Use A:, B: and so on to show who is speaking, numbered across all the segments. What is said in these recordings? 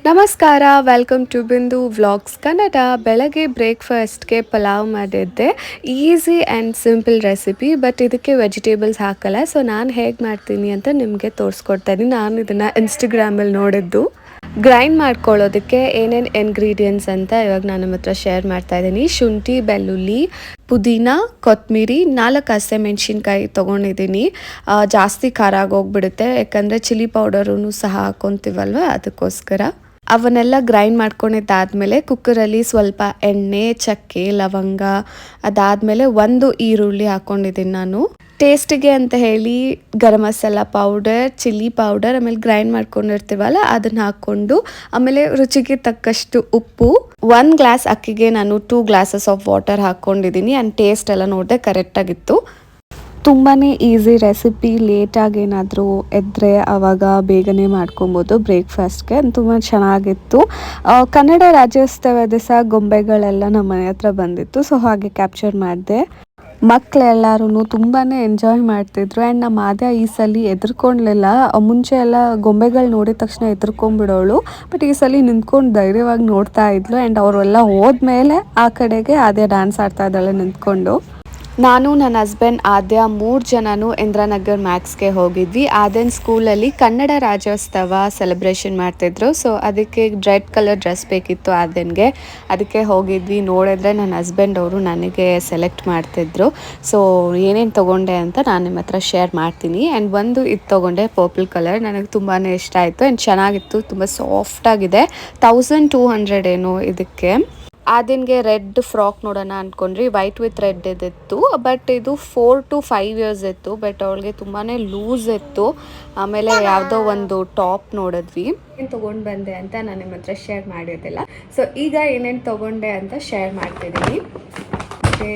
A: ನಮಸ್ಕಾರ, welcome to ಬಿಂದು vlogs Kannada. ಬೆಳಗ್ಗೆ ಬ್ರೇಕ್ಫಾಸ್ಟ್ಗೆ ಪಲಾವ್ ಮಾಡಿದ್ದೆ. Easy and simple recipe, but ಇದಕ್ಕೆ ವೆಜಿಟೇಬಲ್ಸ್ ಹಾಕಲ್ಲ. ಸೊ ನಾನು ಹೇಗೆ ಮಾಡ್ತೀನಿ ಅಂತ ನಿಮಗೆ ತೋರಿಸ್ಕೊಡ್ತಾ ಇದ್ದೀನಿ. ನಾನು ಇದನ್ನು ಇನ್ಸ್ಟಾಗ್ರಾಮಲ್ಲಿ ನೋಡಿದ್ದು. ಗ್ರೈಂಡ್ ಮಾಡ್ಕೊಳ್ಳೋದಕ್ಕೆ ಏನೇನು ಇಂಗ್ರೀಡಿಯೆಂಟ್ಸ್ ಅಂತ ಇವಾಗ ನಾನು ನಿಮ್ಮ ಹತ್ರ ಶೇರ್ ಮಾಡ್ತಾ ಇದ್ದೀನಿ. ಶುಂಠಿ, ಬೆಳ್ಳುಳ್ಳಿ, ಪುದೀನ, ಕೊತ್ತಂಬರಿ, 4 ಹಸಿಮೆಣ್ಸಿನ್ಕಾಯಿ ತೊಗೊಂಡಿದ್ದೀನಿ. ಜಾಸ್ತಿ ಖಾರ ಆಗೋಗ್ಬಿಡುತ್ತೆ, ಯಾಕಂದರೆ ಚಿಲ್ಲಿ ಪೌಡರೂ ಸಹ ಹಾಕ್ಕೊತೀವಲ್ವ, ಅದಕ್ಕೋಸ್ಕರ. ಅವನ್ನೆಲ್ಲ ಗ್ರೈಂಡ್ ಮಾಡ್ಕೊಂಡಿದ್ದಾದಮೇಲೆ ಕುಕ್ಕರಲ್ಲಿ ಸ್ವಲ್ಪ ಎಣ್ಣೆ, ಚಕ್ಕೆ, ಲವಂಗ, ಅದಾದಮೇಲೆ 1 ಈರುಳ್ಳಿ ಹಾಕ್ಕೊಂಡಿದ್ದೀನಿ ನಾನು. ಟೇಸ್ಟಿಗೆ ಅಂತ ಹೇಳಿ garam masala powder, chilli powder, ಆಮೇಲೆ ಗ್ರೈಂಡ್ ಮಾಡ್ಕೊಂಡಿರ್ತೀವಲ್ಲ ಅದನ್ನು ಹಾಕ್ಕೊಂಡು, ಆಮೇಲೆ ರುಚಿಗೆ ತಕ್ಕಷ್ಟು ಉಪ್ಪು. 1 ಗ್ಲಾಸ್ ಅಕ್ಕಿಗೆ ನಾನು 2 ಗ್ಲಾಸಸ್ ಆಫ್ ವಾಟರ್ ಹಾಕ್ಕೊಂಡಿದ್ದೀನಿ. ಆ್ಯಂಡ್ ಟೇಸ್ಟ್ ಎಲ್ಲ ನೋಡಿದೆ ಕರೆಕ್ಟಾಗಿತ್ತು. ತುಂಬಾ ಈಸಿ ರೆಸಿಪಿ. ಲೇಟಾಗಿ ಏನಾದರೂ ಎದ್ದರೆ ಆವಾಗ ಬೇಗನೆ ಮಾಡ್ಕೊಬೋದು ಬ್ರೇಕ್ಫಾಸ್ಟ್ಗೆ. ತುಂಬ ಚೆನ್ನಾಗಿತ್ತು. ಕನ್ನಡ ರಾಜ್ಯೋತ್ಸವ ದಿವಸ ಗೊಂಬೆಗಳೆಲ್ಲ ನಮ್ಮ ಮನೆ ಹತ್ರ ಬಂದಿತ್ತು, ಸೊ ಹಾಗೆ ಕ್ಯಾಪ್ಚರ್ ಮಾಡಿದೆ. ಮಕ್ಕಳೆಲ್ಲರೂ ತುಂಬಾ ಎಂಜಾಯ್ ಮಾಡ್ತಿದ್ರು. ಆ್ಯಂಡ್ ನಮ್ಮ ಆದ್ಯ ಈ ಸಲ ಎದುರ್ಕೊಳ್ಲಿಲ್ಲ. ಮುಂಚೆ ಎಲ್ಲ ಗೊಂಬೆಗಳು ನೋಡಿದ ತಕ್ಷಣ ಎದುರ್ಕೊಂಡ್ಬಿಡೋಳು, ಬಟ್ ಈ ಸಲ ನಿಂತ್ಕೊಂಡು ಧೈರ್ಯವಾಗಿ ನೋಡ್ತಾ ಇದ್ಲು. ಆ್ಯಂಡ್ ಅವರೆಲ್ಲ ಹೋದ್ಮೇಲೆ ಆ ಕಡೆಗೆ ಆದ್ಯ ಡ್ಯಾನ್ಸ್ ಆಡ್ತಾ ಇದ್ದಾಳೆ ನಿಂತ್ಕೊಂಡು. ನಾನು, ನನ್ನ ಹಸ್ಬೆಂಡ್, ಆದ್ಯ 3 ಜನನು ಇಂದ್ರಾನಗರ್ ಮ್ಯಾಕ್ಸ್ಗೆ ಹೋಗಿದ್ವಿ. ಆದ್ಯನ ಸ್ಕೂಲಲ್ಲಿ ಕನ್ನಡ ರಾಜ್ಯೋತ್ಸವ ಸೆಲೆಬ್ರೇಷನ್ ಮಾಡ್ತಿದ್ರು, ಸೊ ಅದಕ್ಕೆ ರೆಡ್ ಕಲರ್ ಡ್ರೆಸ್ ಬೇಕಿತ್ತು ಆದ್ಯನ್ಗೆ. ಅದಕ್ಕೆ ಹೋಗಿದ್ವಿ. ನೋಡಿದ್ರೆ ನನ್ನ ಹಸ್ಬೆಂಡ್ ಅವರು ನನಗೆ ಸೆಲೆಕ್ಟ್ ಮಾಡ್ತಿದ್ರು. ಸೊ ಏನೇನು ತೊಗೊಂಡೆ ಅಂತ ನಾನು ನಿಮ್ಮ ಹತ್ರ ಶೇರ್ ಮಾಡ್ತೀನಿ. ಆ್ಯಂಡ್ ಒಂದು ಇದು ತೊಗೊಂಡೆ, ಪರ್ಪಲ್ ಕಲರ್. ನನಗೆ ತುಂಬಾ ಇಷ್ಟ ಆಯಿತು. ಆ್ಯಂಡ್ ಚೆನ್ನಾಗಿತ್ತು, ತುಂಬ ಸಾಫ್ಟಾಗಿದೆ. 1200 ಏನೋ ಇದಕ್ಕೆ. ಆದ್ಯನ್ಗೆ ರೆಡ್ ಫ್ರಾಕ್ ನೋಡೋಣ ಅಂದ್ಕೊಂಡ್ರಿ. ವೈಟ್ ವಿತ್ ರೆಡ್ ಇದಿತ್ತು, ಬಟ್ ಇದು 4 to 5 ಇಯರ್ಸ್ ಇತ್ತು. ಬಟ್ ಅವಳಿಗೆ ತುಂಬಾ ಲೂಸ್ ಇತ್ತು. ಆಮೇಲೆ ಯಾವುದೋ ಒಂದು ಟಾಪ್ ನೋಡಿದ್ವಿ. ಏನು ತೊಗೊಂಡು ಬಂದೆ ಅಂತ ನಾನು ನಿಮ್ಮ ಹತ್ರ ಶೇರ್ ಮಾಡಿದ್ದಿಲ್ಲ. ಸೊ ಈಗ ಏನೇನು ತೊಗೊಂಡೆ ಅಂತ ಶೇರ್ ಮಾಡ್ತಿದ್ದೀನಿ. ಓಕೆ,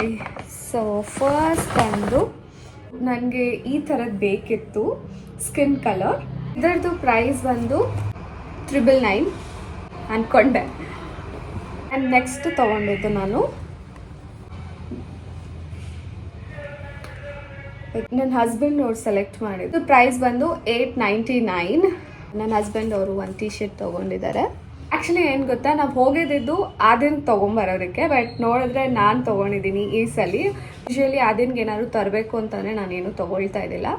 A: ಸೊ ಫಸ್ಟ್ ಬಂದು ನನಗೆ ಈ ಥರದ್ದು ಬೇಕಿತ್ತು, ಸ್ಕಿನ್ ಕಲರ್. ಇದರದ್ದು ಪ್ರೈಸ್ ಬಂದು 999 ಅಂದ್ಕೊಂಡೆ. ಆ್ಯಂಡ್ ನೆಕ್ಸ್ಟ್ ತೊಗೊಂಡಿದ್ದು ನಾನು ನನ್ನ ಹಸ್ಬೆಂಡ್ ಅವ್ರು ಸೆಲೆಕ್ಟ್ ಮಾಡಿದ್ದು. ಪ್ರೈಸ್ ಬಂದು 899. ನನ್ನ ಹಸ್ಬೆಂಡ್ ಅವರು ಒಂದು ಟೀ ಶರ್ಟ್ ತೊಗೊಂಡಿದ್ದಾರೆ. ಆ್ಯಕ್ಚುಲಿ ಏನು ಗೊತ್ತಾ, ನಾವು ಹೋಗಿದ್ದು ಆದ್ಯನ್ ತೊಗೊಂಬರೋದಕ್ಕೆ, ಬಟ್ ನೋಡಿದ್ರೆ ನಾನು ತೊಗೊಂಡಿದ್ದೀನಿ ಈ ಸಲ. ಯೂಶ್ವಲಿ ಆದ್ಯನ್ಗೆ ಏನಾದ್ರು ತರಬೇಕು ಅಂತಂದರೆ ನಾನೇನು ತೊಗೊಳ್ತಾ ಇದ್ದಿಲ್ಲ.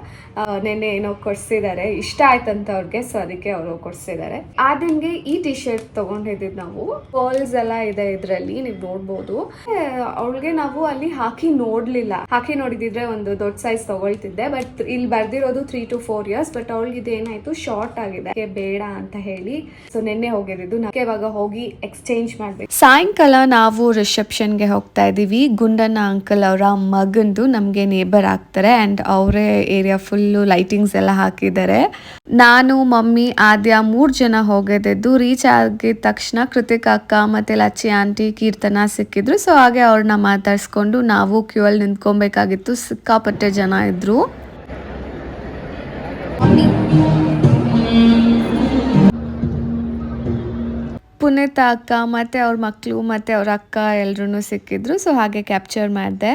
A: ನೆನ್ನೆ ಏನೋ ಕೊಡಿಸಿದ್ದಾರೆ, ಇಷ್ಟ ಆಯ್ತಂತ ಅವ್ರಿಗೆ, ಸೊ ಅದಕ್ಕೆ ಅವರು ಕೊಡಿಸಿದ್ದಾರೆ. ಆದ್ಯನ್ಗೆ ಈ ಟಿ ಶರ್ಟ್ ತೊಗೊಂಡಿದ್ದು ನಾವು. ಪರ್ಲ್ಸ್ ಎಲ್ಲ ಇದೆ ಇದರಲ್ಲಿ, ನೀವು ನೋಡ್ಬೋದು. ಅವಳಿಗೆ ನಾವು ಅಲ್ಲಿ ಹಾಕಿ ನೋಡಲಿಲ್ಲ. ಹಾಕಿ ನೋಡಿದಿದ್ರೆ ಒಂದು ದೊಡ್ಡ ಸೈಜ್ ತೊಗೊಳ್ತಿದ್ದೆ, ಬಟ್ ಇಲ್ಲಿ ಬರ್ದಿರೋದು 3 to 4 ಇಯರ್ಸ್. ಬಟ್ ಅವಳಿಗೆ ಇದೇನಾಯಿತು, ಶಾರ್ಟ್ ಆಗಿದೆ, ಬೇಡ ಅಂತ ಹೇಳಿ ಸೊ ನೆನ್ನೆ ಹೋಗಿದ್ದು. ಇವಾಗ ಹೋಗಿ ಎಕ್ಸ್ಚೇಂಜ್ ಮಾಡ್ಬೇಕು. ಸಾಯಂಕಾಲ ನಾವು ರಿಸೆಪ್ಷನ್ಗೆ ಹೋಗ್ತಾ ಇದ್ದೀವಿ. ಗುಂಡಣ್ಣ ಅಂಕಲ್ ಅವರ ಮಗಂದು ನಮಗೆ ನೇಬರ್ ಆಗ್ತಾರೆ. ಆ್ಯಂಡ್ ಅವರೇ ಏರಿಯಾ ಫುಲ್ಲು ಲೈಟಿಂಗ್ಸ್ ಎಲ್ಲ ಹಾಕಿದ್ದಾರೆ. ನಾನು, ಮಮ್ಮಿ, ಆದ್ಯ 3 ಜನ ಹೋಗಿದ್ದು. ರೀಚ್ ಆಗಿದ ತಕ್ಷಣ ಕೃತಿಕಾ ಅಕ್ಕ ಮತ್ತು ಲಚ್ಚಿ ಆಂಟಿ, ಕೀರ್ತನ ಸಿಕ್ಕಿದ್ರು. ಸೊ ಹಾಗೆ ಅವ್ರನ್ನ ಮಾತಾಡಿಸ್ಕೊಂಡು ನಾವು ಕ್ಯೂ ಅಲ್ಲಿ ನಿಂತ್ಕೊಬೇಕಾಗಿತ್ತು. ಸಿಕ್ಕಾಪಟ್ಟೆ ಜನ ಇದ್ರು. ಪುನೀತ ಅಕ್ಕ ಮತ್ತು ಅವ್ರ ಮಕ್ಕಳು ಮತ್ತು ಅವ್ರ ಅಕ್ಕ ಎಲ್ಲರೂ ಸಿಕ್ಕಿದ್ರು. ಸೊ ಹಾಗೆ ಕ್ಯಾಪ್ಚರ್ ಮಾಡಿದೆ.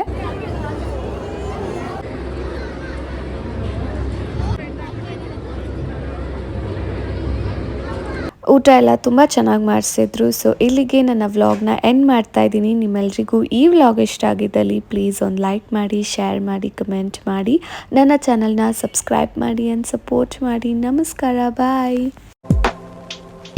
A: ಊಟ ಎಲ್ಲ ತುಂಬ ಚೆನ್ನಾಗಿ ಮಾಡಿಸಿದ್ರು. ಸೊ ಇಲ್ಲಿಗೆ ನನ್ನ ವ್ಲಾಗ್ನ ಎಂಡ್ ಮಾಡ್ತಾ ಇದ್ದೀನಿ. ನಿಮ್ಮೆಲ್ರಿಗೂ ಈ ವ್ಲಾಗ್ ಇಷ್ಟ ಆಗಿದ್ದಲ್ಲಿ ಪ್ಲೀಸ್ ಒಂದು ಲೈಕ್ ಮಾಡಿ, ಶೇರ್ ಮಾಡಿ, ಕಮೆಂಟ್ ಮಾಡಿ, ನನ್ನ ಚಾನಲ್ನ ಸಬ್ಸ್ಕ್ರೈಬ್ ಮಾಡಿ ಆ್ಯಂಡ್ ಸಪೋರ್ಟ್ ಮಾಡಿ. ನಮಸ್ಕಾರ, ಬಾಯ್.